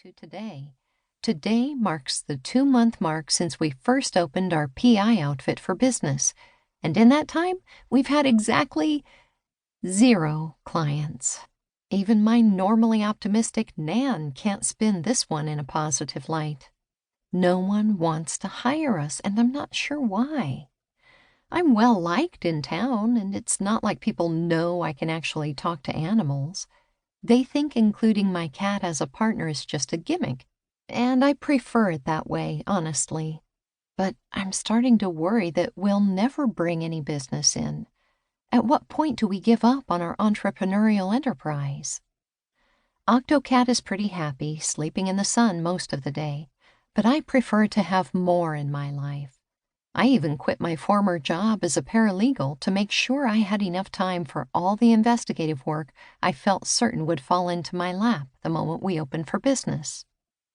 to today. Today marks the 2-month mark since we first opened our PI outfit for business, and in that time, we've had exactly 0 clients. Even my normally optimistic Nan can't spin this one in a positive light. No one wants to hire us, and I'm not sure why. I'm well liked in town, and it's not like people know I can actually talk to animals. They think including my cat as a partner is just a gimmick, and I prefer it that way, honestly. But I'm starting to worry that we'll never bring any business in. At what point do we give up on our entrepreneurial enterprise? Octocat is pretty happy, sleeping in the sun most of the day, but I prefer to have more in my life. I even quit my former job as a paralegal to make sure I had enough time for all the investigative work I felt certain would fall into my lap the moment we opened for business.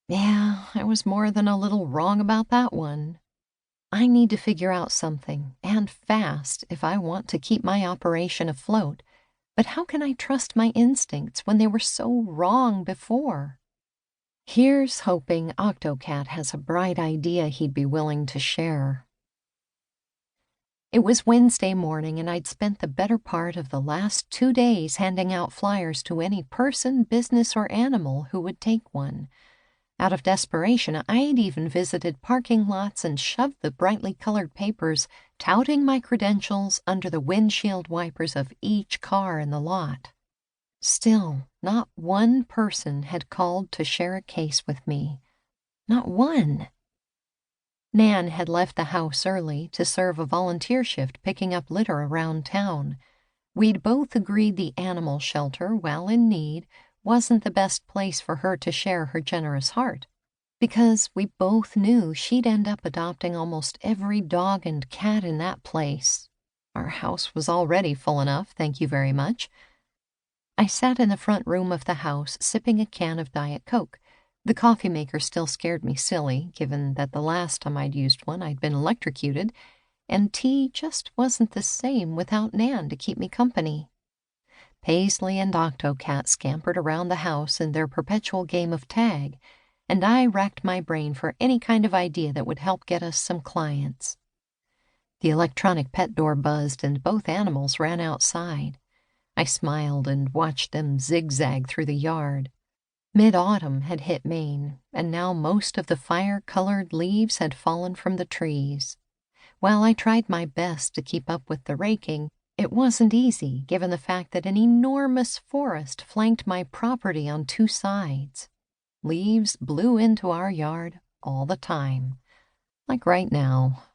Yeah, I was more than a little wrong about that one. I need to figure out something, and fast, if I want to keep my operation afloat. But how can I trust my instincts when they were so wrong before? Here's hoping Octocat has a bright idea he'd be willing to share. It was Wednesday morning, and I'd spent the better part of the last 2 days handing out flyers to any person, business, or animal who would take one. Out of desperation, I'd even visited parking lots and shoved the brightly colored papers touting my credentials under the windshield wipers of each car in the lot. Still, not one person had called to share a case with me. Not one. Nan had left the house early to serve a volunteer shift picking up litter around town. We'd both agreed the animal shelter, while in need, wasn't the best place for her to share her generous heart, because we both knew she'd end up adopting almost every dog and cat in that place. Our house was already full enough, thank you very much. I sat in the front room of the house, sipping a can of Diet Coke. The coffee maker still scared me silly, given that the last time I'd used one I'd been electrocuted, and tea just wasn't the same without Nan to keep me company. Paisley and Octocat scampered around the house in their perpetual game of tag, and I racked my brain for any kind of idea that would help get us some clients. The electronic pet door buzzed, and both animals ran outside. I smiled and watched them zigzag through the yard. Mid-autumn had hit Maine, and now most of the fire-colored leaves had fallen from the trees. While I tried my best to keep up with the raking, it wasn't easy, given the fact that an enormous forest flanked my property on 2 sides. Leaves blew into our yard all the time, like right now.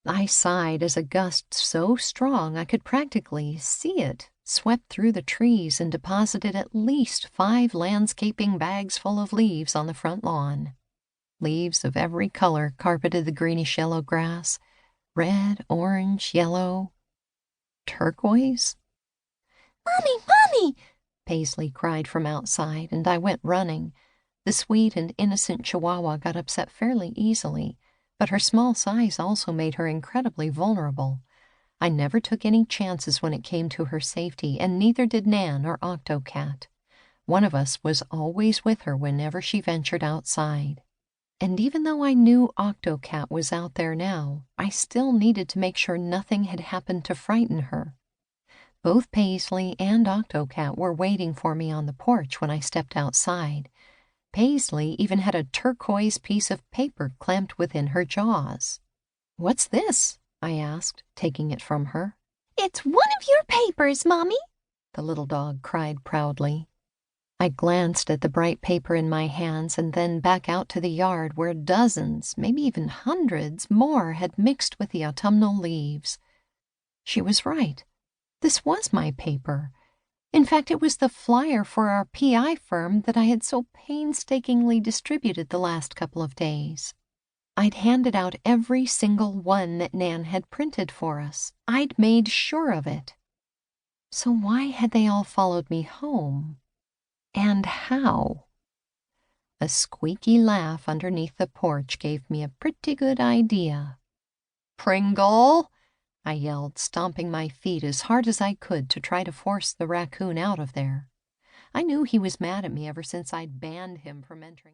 I sighed as a gust so strong I could practically see it swept through the trees and deposited at least 5 landscaping bags full of leaves on the front lawn. Leaves of every color carpeted the greenish-yellow grass. Red, orange, yellow, turquoise. "Mommy, Mommy!" Paisley cried from outside, and I went running. The sweet and innocent Chihuahua got upset fairly easily, but her small size also made her incredibly vulnerable. I never took any chances when it came to her safety, and neither did Nan or Octocat. One of us was always with her whenever she ventured outside. And even though I knew Octocat was out there now, I still needed to make sure nothing had happened to frighten her. Both Paisley and Octocat were waiting for me on the porch when I stepped outside. Paisley even had a turquoise piece of paper clamped within her jaws. "What's this?" I asked, taking it from her. "It's one of your papers, Mommy," the little dog cried proudly. I glanced at the bright paper in my hands and then back out to the yard where dozens, maybe even hundreds, more had mixed with the autumnal leaves. She was right. This was my paper. In fact, it was the flyer for our PI firm that I had so painstakingly distributed the last couple of days. I'd handed out every single one that Nan had printed for us. I'd made sure of it. So why had they all followed me home? And how? A squeaky laugh underneath the porch gave me a pretty good idea. "Pringle!" I yelled, stomping my feet as hard as I could to try to force the raccoon out of there. I knew he was mad at me ever since I'd banned him from entering.